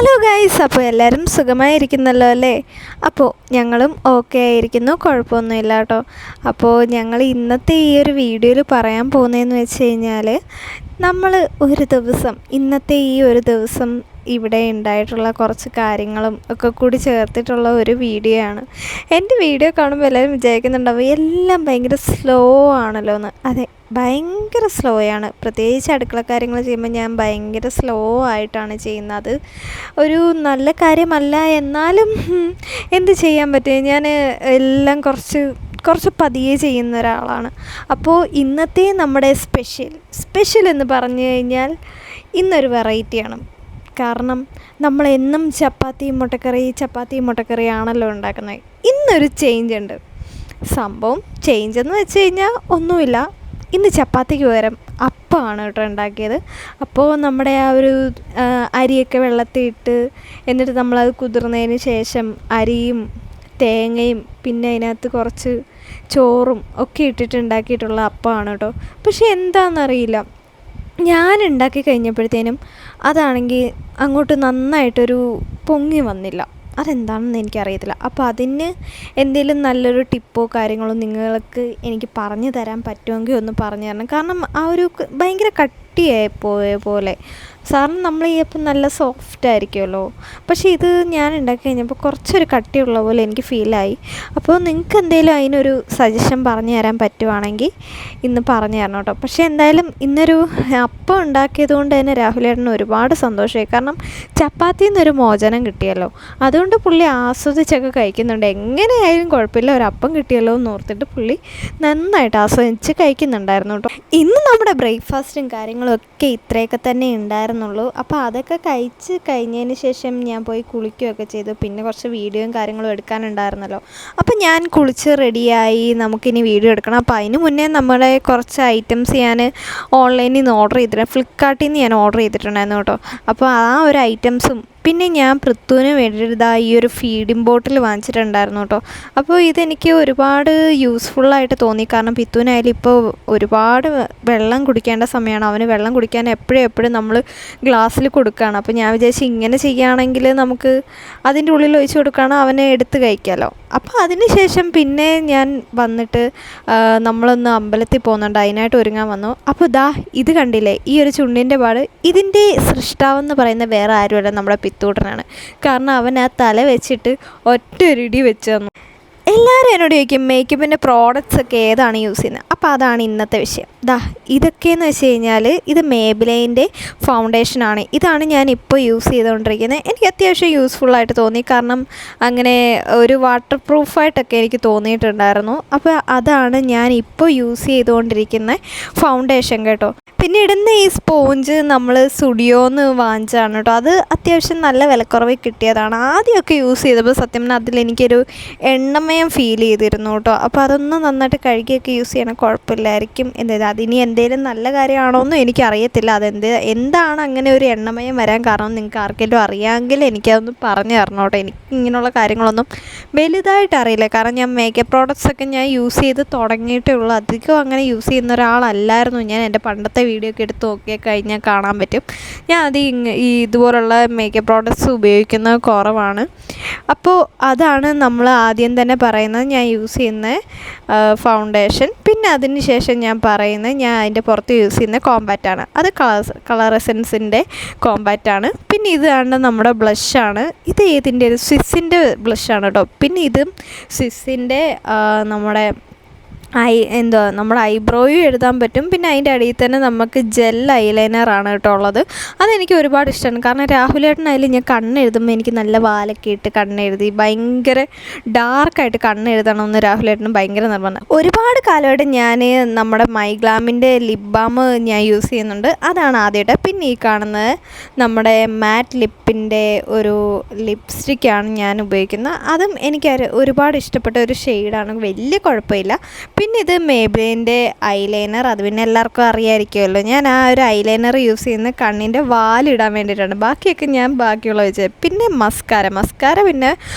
Hello guys, അപ്പോൾ എല്ലാവരും സുഖമായിരിക്കുന്നല്ലോ അല്ലേ? അപ്പോൾ ഞങ്ങളും ഓക്കെ ആയിരിക്കുന്നു, കുഴപ്പമൊന്നുമില്ല കേട്ടോ. അപ്പോൾ ഞങ്ങൾ ഇന്നത്തെ ഈ ഒരു വീഡിയോയിൽ പറയാൻ പോകുന്നതെന്ന് വെച്ച് കഴിഞ്ഞാൽ, നമ്മൾ ഒരു ദിവസം ഇന്നത്തെ ഈ ഒരു ദിവസം ഇവിടെ ഉണ്ടായിട്ടുള്ള കുറച്ച് കാര്യങ്ങളും ഒക്കെ കൂടി ചേർത്തിട്ടുള്ള ഒരു വീഡിയോ ആണ്. എൻ്റെ വീഡിയോ കാണുമ്പോൾ എല്ലാവരും വിചാരിക്കുന്നുണ്ടാവും എല്ലാം ഭയങ്കര സ്ലോ ആണല്ലോ എന്ന്. അതെ, ഭയങ്കര സ്ലോ ആണ്. പ്രത്യേകിച്ച് അടുക്കള കാര്യങ്ങൾ ചെയ്യുമ്പോൾ ഞാൻ ഭയങ്കര സ്ലോ ആയിട്ടാണ് ചെയ്യുന്നത്. ഒരു നല്ല കാര്യമല്ല, എന്നാലും എന്ത് ചെയ്യാൻ പറ്റും, ഞാൻ എല്ലാം കുറച്ച് പതിയെ ചെയ്യുന്ന ഒരാളാണ്. അപ്പോൾ ഇന്നത്തെ നമ്മുടെ സ്പെഷ്യൽ എന്ന് പറഞ്ഞു കഴിഞ്ഞാൽ ഇന്നൊരു വെറൈറ്റിയാണ്. കാരണം നമ്മളെന്നും ചപ്പാത്തിയും മുട്ടക്കറി ആണല്ലോ ഉണ്ടാക്കുന്നത്. ഇന്നൊരു ചേഞ്ച് ഉണ്ട്. സംഭവം ചേഞ്ച് എന്ന് വെച്ച് കഴിഞ്ഞാൽ ഒന്നുമില്ല, ഇന്ന് ചപ്പാത്തിക്ക് പകരം അപ്പമാണ് കേട്ടോ ഉണ്ടാക്കിയത്. അപ്പോൾ നമ്മുടെ ആ ഒരു അരിയൊക്കെ വെള്ളത്തിൽ ഇട്ട്, എന്നിട്ട് നമ്മളത് കുതിർന്നതിന് ശേഷം അരിയും തേങ്ങയും പിന്നെ അതിനകത്ത് കുറച്ച് ചോറും ഒക്കെ ഇട്ടിട്ട് ഉണ്ടാക്കിയിട്ടുള്ള അപ്പമാണ് കേട്ടോ. പക്ഷെ എന്താണെന്നറിയില്ല, ഞാൻ ഉണ്ടാക്കി കഴിഞ്ഞപ്പോഴത്തേനും അതാണെങ്കിൽ അങ്ങോട്ട് നന്നായിട്ടൊരു പൊങ്ങി വന്നില്ല. അതെന്താണെന്ന് എനിക്കറിയത്തില്ല. അപ്പോൾ അതിന് എന്തെങ്കിലും നല്ലൊരു ടിപ്പോ കാര്യങ്ങളോ നിങ്ങൾക്ക് എനിക്ക് പറഞ്ഞു തരാൻ പറ്റുമെങ്കിൽ ഒന്ന് പറഞ്ഞു തരണം. കാരണം ആ ഒരു ഭയങ്കര കട്ടിയായി പോയ പോലെ. സാറിന് നമ്മൾ ഈ അപ്പം നല്ല സോഫ്റ്റ് ആയിരിക്കുമല്ലോ, പക്ഷേ ഇത് ഞാൻ ഉണ്ടാക്കി കഴിഞ്ഞപ്പോൾ കുറച്ചൊരു കട്ടിയുള്ള പോലെ എനിക്ക് ഫീലായി. അപ്പോൾ നിങ്ങൾക്ക് എന്തെങ്കിലും അതിനൊരു സജഷൻ പറഞ്ഞു തരാൻ പറ്റുവാണെങ്കിൽ ഇന്ന് പറഞ്ഞു തരണം കേട്ടോ. പക്ഷേ എന്തായാലും ഇന്നൊരു അപ്പം ഉണ്ടാക്കിയത് കൊണ്ട് തന്നെ രാഹുലേട്ടന് ഒരുപാട് സന്തോഷമായി. കാരണം ചപ്പാത്തിയിൽ നിന്നൊരു മോചനം കിട്ടിയല്ലോ, അതുകൊണ്ട് പുള്ളി ആസ്വദിച്ചൊക്കെ കഴിക്കുന്നുണ്ട്. എങ്ങനെയായാലും കുഴപ്പമില്ല, ഒരു അപ്പം കിട്ടിയല്ലോ എന്ന് ഓർത്തിട്ട് പുള്ളി നന്നായിട്ട് ആസ്വദിച്ച് കഴിക്കുന്നുണ്ടായിരുന്നു കേട്ടോ. ഇന്ന് നമ്മുടെ ബ്രേക്ക്ഫാസ്റ്റും കാര്യങ്ങളും ഒക്കെ ഇത്രയൊക്കെ തന്നെ ഉണ്ടായിരുന്നുള്ളൂ. അപ്പോൾ അതൊക്കെ കഴിച്ച് കഴിഞ്ഞതിന് ശേഷം ഞാൻ പോയി കുളിക്കുകയൊക്കെ ചെയ്തു. പിന്നെ കുറച്ച് വീഡിയോയും കാര്യങ്ങളും എടുക്കാനുണ്ടായിരുന്നല്ലോ. അപ്പോൾ ഞാൻ കുളിച്ച് റെഡിയായി, നമുക്കിനി വീഡിയോ എടുക്കണം. അപ്പോൾ അതിന് മുന്നേ നമ്മുടെ കുറച്ച് ഐറ്റംസ് ഞാൻ ഓൺലൈനിൽ നിന്ന് ഓർഡർ ചെയ്തിട്ടുണ്ട്, ഫ്ലിപ്കാർട്ടിൽ നിന്ന് ഞാൻ ഓർഡർ ചെയ്തിട്ടുണ്ടായിരുന്നു കേട്ടോ. അപ്പോൾ ആ ഒരു ഐറ്റംസും പിന്നെ ഞാൻ പൃഥുവിന് വേണ്ടിയിട്ട് ഈ ഒരു ഫീഡിംഗ് ബോട്ടിൽ വാങ്ങിച്ചിട്ടുണ്ടായിരുന്നു കേട്ടോ. അപ്പോൾ ഇതെനിക്ക് ഒരുപാട് യൂസ്ഫുള്ളായിട്ട് തോന്നി. കാരണം പിത്തുവിനായാലും ഇപ്പോൾ ഒരുപാട് വെള്ളം കുടിക്കേണ്ട സമയമാണ്. അവന് വെള്ളം കുടിക്കാൻ എപ്പോഴും നമ്മൾ ഗ്ലാസ്സിൽ കൊടുക്കുകയാണ്. അപ്പോൾ ഞാൻ വിചാരിച്ചു ഇങ്ങനെ ചെയ്യുകയാണെങ്കിൽ നമുക്ക് അതിൻ്റെ ഉള്ളിൽ ഒഴിച്ച് കൊടുക്കുകയാണ്, അവനെ എടുത്ത് കഴിക്കാമല്ലോ. അപ്പോൾ അതിന് ശേഷം പിന്നെ ഞാൻ വന്നിട്ട് നമ്മളൊന്ന് അമ്പലത്തിൽ പോകുന്നുണ്ട്, അതിനായിട്ട് ഒരുങ്ങാൻ വന്നു. അപ്പോൾ ഇത് കണ്ടില്ലേ, ഈ ഒരു ചുണ്ടിൻ്റെ പാട്, ഇതിൻ്റെ സൃഷ്ടാവെന്ന് പറയുന്ന വേറെ ആരുമല്ല, നമ്മുടെ പിത്തൂട്ടനാണ്. കാരണം അവൻ ആ തല വെച്ചിട്ട് ഒറ്റൊരിടി വെച്ച് തന്നു. എല്ലാവരും എന്നോട് ചോദിക്കും മേക്കപ്പിൻ്റെ പ്രോഡക്റ്റ്സ് ഒക്കെ ഏതാണ് യൂസ് ചെയ്യുന്നത്. അപ്പോൾ അതാണ് ഇന്നത്തെ വിഷയം. ഇതൊക്കെയെന്ന് വെച്ച് കഴിഞ്ഞാൽ ഇത് മേബിലൈൻ്റെ ഫൗണ്ടേഷനാണ്. ഇതാണ് ഞാൻ ഇപ്പോൾ യൂസ് ചെയ്തുകൊണ്ടിരിക്കുന്നത്. എനിക്ക് അത്യാവശ്യം യൂസ്ഫുള്ളായിട്ട് തോന്നി. കാരണം അങ്ങനെ ഒരു വാട്ടർ പ്രൂഫായിട്ടൊക്കെ എനിക്ക് തോന്നിയിട്ടുണ്ടായിരുന്നു. അപ്പോൾ അതാണ് ഞാൻ ഇപ്പോൾ യൂസ് ചെയ്തുകൊണ്ടിരിക്കുന്ന ഫൗണ്ടേഷൻ കേട്ടോ. പിന്നെ ഇടുന്ന ഈ സ്പോഞ്ച് നമ്മൾ സ്റ്റുഡിയോന്ന് വാങ്ങിച്ചതാണ് കേട്ടോ. അത് അത്യാവശ്യം നല്ല വിലക്കുറവിൽ കിട്ടിയതാണ്. ആദ്യമൊക്കെ യൂസ് ചെയ്തപ്പോൾ സത്യം പറഞ്ഞാൽ അതിലെനിക്കൊരു എണ്ണമയം ഫീൽ ചെയ്തിരുന്നു കേട്ടോ. അപ്പോൾ അതൊന്ന് നന്നായിട്ട് കഴുകിയൊക്കെ യൂസ് ചെയ്യണം, കുഴപ്പമില്ലായിരിക്കും. അതിനി എന്തെങ്കിലും നല്ല കാര്യമാണോ എന്നും എനിക്കറിയത്തില്ല. എന്താണ് അങ്ങനെ ഒരു എണ്ണമയം വരാൻ കാരണം നിങ്ങൾക്ക് ആർക്കെങ്കിലും അറിയാമെങ്കിൽ എനിക്കതൊന്ന് പറഞ്ഞു തരണം കേട്ടോ. എനിക്ക് ഇങ്ങനെയുള്ള കാര്യങ്ങളൊന്നും വലുതായിട്ട് അറിയില്ല. കാരണം ഞാൻ മേക്കപ്പ് പ്രോഡക്റ്റ്സൊക്കെ ഞാൻ യൂസ് ചെയ്ത് തുടങ്ങിയിട്ടേ ഉള്ളൂ. അധികം അങ്ങനെ യൂസ് ചെയ്യുന്ന ഒരാളല്ലായിരുന്നു ഞാൻ. എൻ്റെ പണ്ടത്തെ വീഡിയോ ഒക്കെ എടുത്ത് നോക്കിയാൽ കഴിഞ്ഞാൽ കാണാൻ പറ്റും. ഞാൻ ഈ ഇതുപോലുള്ള മേക്കപ്പ് പ്രോഡക്റ്റ്സ് ഉപയോഗിക്കുന്നത് കുറവാണ്. അപ്പോൾ അതാണ് നമ്മൾ ആദ്യം തന്നെ പറയുന്നത് ഞാൻ യൂസ് ചെയ്യുന്ന ഫൗണ്ടേഷൻ. പിന്നെ അതിന് ശേഷം ഞാൻ പറയുന്നത് ഞാൻ അതിൻ്റെ പുറത്ത് യൂസ് ചെയ്യുന്ന കോമ്പാക്റ്റാണ്. അത് കളർ എസൻസിൻ്റെ കോമ്പാക്റ്റാണ്. പിന്നെ ഇതാണ് നമ്മുടെ ബ്ലഷാണ്. ഇത് ഇതിൻ്റെ സ്വിസ്സിൻ്റെ ബ്ലഷാണ് കേട്ടോ. പിന്നെ ഇത് സ്വിസ്സിൻ്റെ നമ്മുടെ നമ്മുടെ ഐബ്രോയും എഴുതാൻ പറ്റും. പിന്നെ അതിൻ്റെ അടിയിൽ തന്നെ നമുക്ക് ജെൽ ഐലൈനറാണ് കേട്ടോ ഉള്ളത്. അതെനിക്ക് ഒരുപാട് ഇഷ്ടമാണ്. കാരണം രാഹുലേട്ടനായാലും ഞാൻ കണ്ണെഴുതുമ്പോൾ എനിക്ക് നല്ല വാലൊക്കെ ഇട്ട് കണ്ണെഴുതി ഭയങ്കര ഡാർക്കായിട്ട് കണ്ണെഴുതണമെന്ന് രാഹുലേട്ടനും ഭയങ്കര നിർബന്ധം. ഒരുപാട് കാലമായിട്ട് ഞാൻ നമ്മുടെ മൈഗ്ലാമിൻ്റെ ലിപ് ബാം ഞാൻ യൂസ് ചെയ്യുന്നുണ്ട്. അതാണ് ആദ്യമായിട്ട്. പിന്നെ ഈ കാണുന്നത് നമ്മുടെ മാറ്റ് ലിപ്പിൻ്റെ ഒരു ലിപ്സ്റ്റിക്കാണ് ഞാൻ ഉപയോഗിക്കുന്നത്. അതും എനിക്ക് ഒരുപാട് ഇഷ്ടപ്പെട്ട ഒരു ഷെയ്ഡാണ്, വലിയ കുഴപ്പമില്ല. പിന്നെ ഇത് മേബ്ലിൻ്റെ ഐലൈനർ, അത് പിന്നെ എല്ലാവർക്കും അറിയാമായിരിക്കുമല്ലോ. ഞാൻ ആ ഒരു ഐലൈനർ യൂസ് ചെയ്യുന്ന കണ്ണിൻ്റെ വാലിടാൻ വേണ്ടിയിട്ടാണ്. ബാക്കിയൊക്കെ ഞാൻ ബാക്കിയുള്ള വെച്ചത്. പിന്നെ മസ്കാര പിന്നെ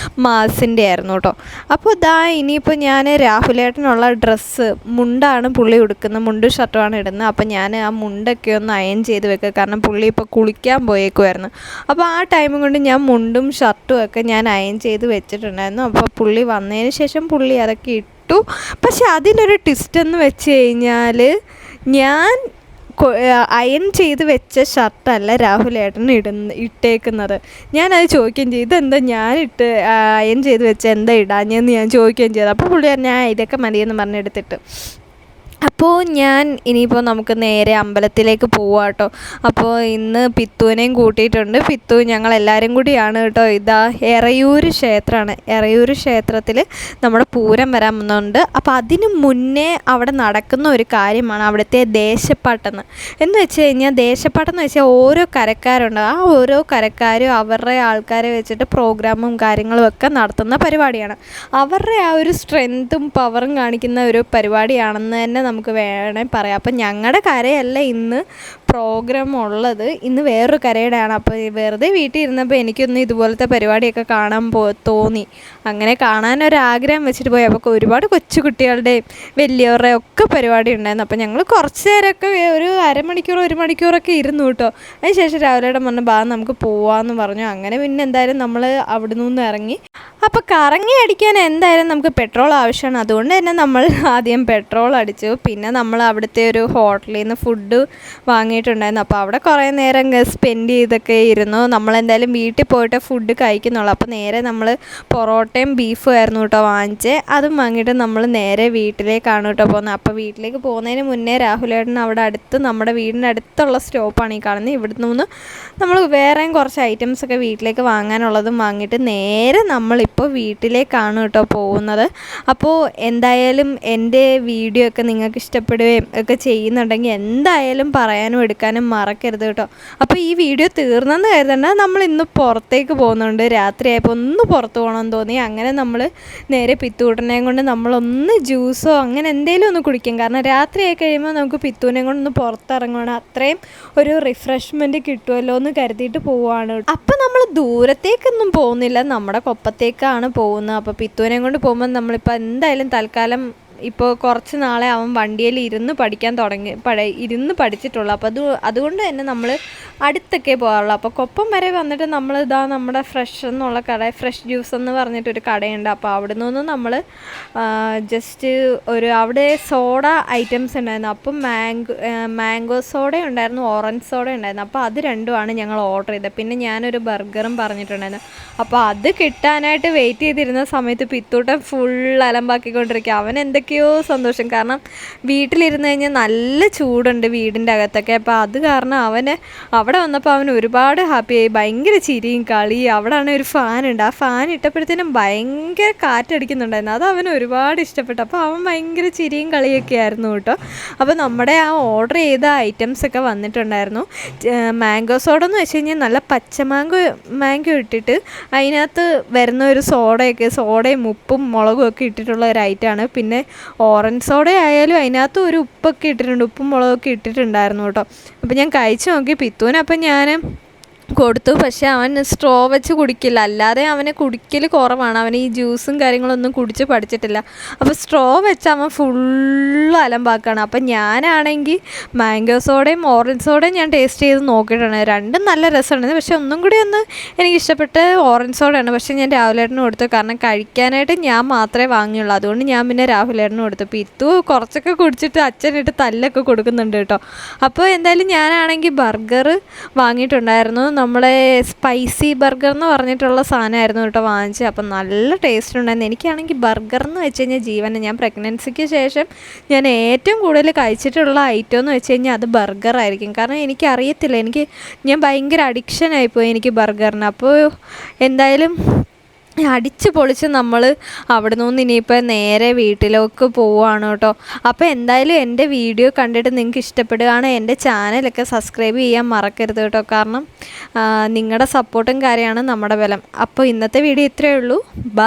മാസിൻ്റെ ആയിരുന്നു കേട്ടോ. അപ്പോൾ ഇനിയിപ്പോൾ ഞാൻ രാഹുലേട്ടനുള്ള ഡ്രസ്സ് മുണ്ടാണ് പുള്ളി ഉടുക്കുന്നത്, മുണ്ടും ഷർട്ടുമാണ് ഇടുന്നത്. അപ്പോൾ ഞാൻ ആ മുണ്ടൊക്കെ ഒന്ന് അയൺ ചെയ്ത് വെക്കുക, കാരണം പുള്ളി ഇപ്പോൾ കുളിക്കാൻ പോയേക്കുമായിരുന്നു. അപ്പോൾ ആ ടൈമും കൊണ്ട് ഞാൻ മുണ്ടും ഷർട്ടും ഒക്കെ ഞാൻ അയൺ ചെയ്ത് വെച്ചിട്ടുണ്ടായിരുന്നു. അപ്പോൾ പുള്ളി വന്നതിന് ശേഷം പുള്ളി അതൊക്കെ ഇട്ടു. പക്ഷെ അതിലൊരു ട്വിസ്റ്റ് എന്ന് വെച്ച് കഴിഞ്ഞാൽ, ഞാൻ അയൺ ചെയ്ത് വെച്ച ഷർട്ടല്ല രാഹുലേട്ടൻ ഇട്ടേക്കുന്നത്. ഞാനത് ചോദിക്കുകയും ചെയ്തു, ഇതെന്താ ഞാനിട്ട് അയൺ ചെയ്ത് വെച്ച എന്താ ഇടാഞ്ഞെന്ന് ഞാൻ ചോദിക്കുകയും ചെയ്തു. അപ്പോൾ പുള്ളി ഞാൻ ഇതൊക്കെ മതിയെന്ന് പറഞ്ഞെടുത്തിട്ട്. അപ്പോൾ ഞാൻ ഇനിയിപ്പോൾ നമുക്ക് നേരെ അമ്പലത്തിലേക്ക് പോവാം കേട്ടോ. അപ്പോൾ ഇന്ന് പിത്തുവിനെയും കൂട്ടിയിട്ടുണ്ട്. പിത്തു ഞങ്ങളെല്ലാവരും കൂടിയാണ് കേട്ടോ. എറയൂർ ക്ഷേത്രമാണ്. എറയൂർ ക്ഷേത്രത്തിൽ നമ്മുടെ പൂരം വരാൻ വന്നുണ്ട്. അപ്പോൾ അതിന് മുന്നേ അവിടെ നടക്കുന്ന ഒരു കാര്യമാണ് അവിടുത്തെ ദേശപ്പാട്ടെന്ന്. എന്ന് വെച്ച് കഴിഞ്ഞാൽ ദേശപ്പാട്ടെന്ന് വെച്ചാൽ ഓരോ കരക്കാരുണ്ട്. ആ ഓരോ കരക്കാരും അവരുടെ ആൾക്കാരെ വെച്ചിട്ട് പ്രോഗ്രാമും കാര്യങ്ങളും ഒക്കെ നടത്തുന്ന പരിപാടിയാണ്. അവരുടെ ആ ഒരു സ്ട്രെങ്ത്തും പവറും കാണിക്കുന്ന ഒരു പരിപാടിയാണെന്ന് തന്നെ നമുക്ക് വേണമെങ്കിൽ പറയാം. അപ്പം ഞങ്ങളുടെ കരയല്ല ഇന്ന് പ്രോഗ്രാം ഉള്ളത്, ഇന്ന് വേറൊരു കരയുടെയാണ്. അപ്പോൾ വെറുതെ വീട്ടിൽ ഇരുന്നപ്പോൾ എനിക്കൊന്ന് ഇതുപോലത്തെ പരിപാടിയൊക്കെ കാണാൻ തോന്നി. അങ്ങനെ കാണാനൊരാഗ്രഹം വെച്ചിട്ട് പോയി. അപ്പോൾ ഒരുപാട് കൊച്ചു കുട്ടികളുടെയും വലിയവരുടെയും ഒക്കെ പരിപാടി ഉണ്ടായിരുന്നു. അപ്പോൾ ഞങ്ങൾ കുറച്ച് നേരമൊക്കെ ഒരു അരമണിക്കൂർ 1 മണിക്കൂറൊക്കെ ഇരുന്നു കേട്ടോ. അതിനുശേഷം രാവിലെ പറഞ്ഞ നമുക്ക് പോവാമെന്ന് പറഞ്ഞു. അങ്ങനെ പിന്നെ എന്തായാലും നമ്മൾ അവിടെ നിന്ന് ഇറങ്ങി. അപ്പോൾ കറങ്ങി അടിക്കാൻ എന്തായാലും നമുക്ക് പെട്രോൾ ആവശ്യമാണ്. അതുകൊണ്ട് തന്നെ നമ്മൾ ആദ്യം പെട്രോൾ അടിച്ചു. പിന്നെ നമ്മൾ അവിടുത്തെ ഒരു ഹോട്ടലിൽ നിന്ന് ഫുഡ് വാങ്ങിയിട്ടുണ്ടായിരുന്നു. അപ്പോൾ അവിടെ കുറേ നേരം സ്പെൻഡ് ചെയ്തൊക്കെ ഇരുന്നു. നമ്മളെന്തായാലും വീട്ടിൽ പോയിട്ട് ഫുഡ് കഴിക്കുന്നുള്ളൂ. അപ്പോൾ നേരെ നമ്മൾ പൊറോട്ടയും ബീഫും ആയിരുന്നു കേട്ടോ വാങ്ങിച്ചത്. അതും വാങ്ങിയിട്ട് നമ്മൾ നേരെ വീട്ടിലേക്കാണ് കേട്ടോ പോകുന്നത്. അപ്പോൾ വീട്ടിലേക്ക് പോകുന്നതിന് മുന്നേ രാഹുലേട്ടൻ അവിടെ അടുത്ത്, നമ്മുടെ വീടിൻ്റെ അടുത്തുള്ള സ്റ്റോപ്പാണ് ഈ കാണുന്നത്. ഇവിടെ നിന്ന് നമ്മൾ വേറെയും കുറച്ച് ഐറ്റംസൊക്കെ വീട്ടിലേക്ക് വാങ്ങാനുള്ളതും വാങ്ങിയിട്ട് നേരെ നമ്മളിപ്പോൾ വീട്ടിലേക്കാണ് കേട്ടോ പോകുന്നത്. അപ്പോൾ എന്തായാലും എൻ്റെ വീഡിയോ ഒക്കെ നിങ്ങൾക്ക് ഇഷ്ടപ്പെടുകയും ഒക്കെ ചെയ്യുന്നുണ്ടെങ്കിൽ എന്തായാലും പറയാനും എടുക്കാനും മറക്കരുത് കേട്ടോ. അപ്പോൾ ഈ വീഡിയോ തീർന്നെന്ന് കരുതണ്ട, നമ്മൾ ഇന്ന് പുറത്തേക്ക് പോകുന്നുണ്ട്. രാത്രിയായപ്പോൾ ഒന്ന് പുറത്ത് പോകണമെന്ന് തോന്നി. അങ്ങനെ നമ്മൾ നേരെ പിത്തൂട്ടനെയും കൊണ്ട് നമ്മളൊന്ന് ജ്യൂസോ അങ്ങനെ എന്തെങ്കിലും ഒന്ന് കുടിക്കും. കാരണം രാത്രിയായി കഴിയുമ്പോൾ നമുക്ക് പിത്തൂനെയും കൊണ്ടൊന്ന് പുറത്തിറങ്ങണം, അത്രയും ഒരു റിഫ്രഷ്മെൻറ്റ് കിട്ടുമല്ലോ എന്ന് കരുതിയിട്ട് പോവുകയാണ്. അപ്പോൾ നമ്മൾ ദൂരത്തേക്കൊന്നും പോകുന്നില്ല, നമ്മുടെ കൊപ്പത്തേക്കാണ് പോകുന്നത്. അപ്പോൾ പിത്തൂനെയും കൊണ്ട് പോകുമ്പോൾ നമ്മളിപ്പോൾ എന്തായാലും തൽക്കാലം ഇപ്പോൾ കുറച്ച് നാളെ അവൻ വണ്ടിയിൽ ഇരുന്ന് പഠിച്ചിട്ടുള്ളൂ. അപ്പോൾ അതുകൊണ്ട് തന്നെ നമ്മൾ അടുത്തൊക്കെ പോകാറുള്ളൂ. അപ്പോൾ കൊപ്പം വരെ വന്നിട്ട് നമ്മൾ നമ്മുടെ ഫ്രഷ് എന്നുള്ള കട, ഫ്രഷ് ജ്യൂസ് എന്ന് പറഞ്ഞിട്ടൊരു കടയുണ്ട്. അപ്പോൾ അവിടെ നിന്ന് നമ്മൾ ജസ്റ്റ് അവിടെ സോഡ ഐറ്റംസ് ഉണ്ടായിരുന്നു. അപ്പം മാംഗോ സോഡ ഉണ്ടായിരുന്നു, ഓറഞ്ച് സോഡ ഉണ്ടായിരുന്നു. അപ്പോൾ അത് രണ്ടുമാണ് ഞങ്ങൾ ഓർഡർ ചെയ്തത്. പിന്നെ ഞാനൊരു ബർഗറും പറഞ്ഞിട്ടുണ്ടായിരുന്നു. അപ്പോൾ അത് കിട്ടാനായിട്ട് വെയിറ്റ് ചെയ്തിരുന്ന സമയത്ത് പിത്തൂട്ടൻ ഫുൾ അലമ്പാക്കിക്കൊണ്ടിരിക്കുക. അവൻ എന്തൊക്കെയോ സന്തോഷം, കാരണം വീട്ടിലിരുന്ന് കഴിഞ്ഞാൽ നല്ല ചൂടുണ്ട് വീടിൻ്റെ അകത്തൊക്കെ. അപ്പോൾ അത് കാരണം അവിടെ വന്നപ്പോൾ അവൻ ഒരുപാട് ഹാപ്പിയായി, ഭയങ്കര ചിരിയും കളിയും. അവിടെയാണ് ഒരു ഫാനുണ്ട്, ആ ഫാൻ ഇട്ടപ്പോഴത്തേനും ഭയങ്കര കാറ്റടിക്കുന്നുണ്ടായിരുന്നു. അത് അവന് ഒരുപാട് ഇഷ്ടപ്പെട്ടു. അപ്പോൾ അവൻ ഭയങ്കര ചിരിയും കളിയൊക്കെ ആയിരുന്നു കേട്ടോ. അപ്പോൾ നമ്മുടെ ആ ഓർഡർ ചെയ്ത ഐറ്റംസൊക്കെ വന്നിട്ടുണ്ടായിരുന്നു. മാംഗോ സോഡ എന്ന് വെച്ച് കഴിഞ്ഞാൽ നല്ല മാംഗോ ഇട്ടിട്ട് അതിനകത്ത് വരുന്ന ഒരു സോഡയും ഉപ്പും മുളകും ഒക്കെ ഇട്ടിട്ടുള്ള ഒരു ഐറ്റമാണ്. പിന്നെ ഓറഞ്ച് സോഡ ആയാലും അതിനകത്ത് ഒരു ഉപ്പൊക്കെ ഇട്ടിട്ടുണ്ട്, ഉപ്പും മുളകൊക്കെ ഇട്ടിട്ടുണ്ടായിരുന്നു കേട്ടോ. അപ്പോൾ ഞാൻ കഴിച്ചു നോക്കി പിത്തൂന്. അപ്പം ഞാൻ കൊടുത്തു. പക്ഷേ അവൻ സ്ട്രോ വെച്ച് കുടിക്കില്ല, അല്ലാതെ അവനെ കുടിക്കൽ കുറവാണ്. അവൻ ഈ ജ്യൂസും കാര്യങ്ങളൊന്നും കുടിച്ച് പഠിച്ചിട്ടില്ല. അപ്പോൾ സ്ട്രോ വെച്ച് അവൻ ഫുള്ള് അലമ്പാക്കാണ്. അപ്പം ഞാനാണെങ്കിൽ മാംഗോ സോഡയും ഓറഞ്ച് സോഡയും ഞാൻ ടേസ്റ്റ് ചെയ്ത് നോക്കിയിട്ടാണ്. രണ്ടും നല്ല രസമുണ്ടായിരുന്നു. പക്ഷേ ഒന്നും കൂടി എനിക്ക് ഇഷ്ടപ്പെട്ട് ഓറഞ്ച് സോഡയാണ്. പക്ഷേ ഞാൻ രാഹുലേട്ടന് കൊടുത്തു, കാരണം കഴിക്കാനായിട്ട് ഞാൻ മാത്രമേ വാങ്ങിയുള്ളൂ. അതുകൊണ്ട് ഞാൻ പിന്നെ രാഹുലേട്ടന് കൊടുത്തു. പിത്തു കുറച്ചൊക്കെ കുടിച്ചിട്ട് അച്ഛനിട്ട് തല്ലൊക്കെ കൊടുക്കുന്നുണ്ട് കേട്ടോ. അപ്പോൾ എന്തായാലും ഞാനാണെങ്കിൽ ബർഗർ വാങ്ങിയിട്ടുണ്ടായിരുന്നു. നമ്മളെ സ്പൈസി ബർഗർ എന്ന് പറഞ്ഞിട്ടുള്ള സാധനമായിരുന്നു കേട്ടോ വാങ്ങിച്ചത്. അപ്പം നല്ല ടേസ്റ്റ് ഉണ്ടായിരുന്നു. എനിക്കാണെങ്കിൽ ബർഗർ എന്ന് വെച്ച് കഴിഞ്ഞാൽ ജീവൻ. ഞാൻ പ്രഗ്നൻസിക്ക് ശേഷം ഞാൻ ഏറ്റവും കൂടുതൽ കഴിച്ചിട്ടുള്ള ഐറ്റം എന്ന് വെച്ച് കഴിഞ്ഞാൽ അത് ബർഗറായിരിക്കും. കാരണം എനിക്കറിയത്തില്ല, ഞാൻ ഭയങ്കര അഡിക്ഷനായിപ്പോയി എനിക്ക് ബർഗറിന്. അപ്പോൾ എന്തായാലും അടിച്ച് പൊളിച്ച് നമ്മൾ അവിടെ നിന്ന് ഇനിയിപ്പോൾ നേരെ വീട്ടിലേക്ക് പോവുകയാണ് കേട്ടോ. അപ്പോൾ എന്തായാലും എൻ്റെ വീഡിയോ കണ്ടിട്ട് നിങ്ങൾക്ക് ഇഷ്ടപ്പെടുകയാണെങ്കിൽ എൻ്റെ ചാനലൊക്കെ സബ്സ്ക്രൈബ് ചെയ്യാൻ മറക്കരുത് കേട്ടോ. കാരണം നിങ്ങളുടെ സപ്പോർട്ടും കാര്യമാണ് നമ്മുടെ ബലം. അപ്പോൾ ഇന്നത്തെ വീഡിയോ ഇത്രയേ ഉള്ളൂ. ബൈ.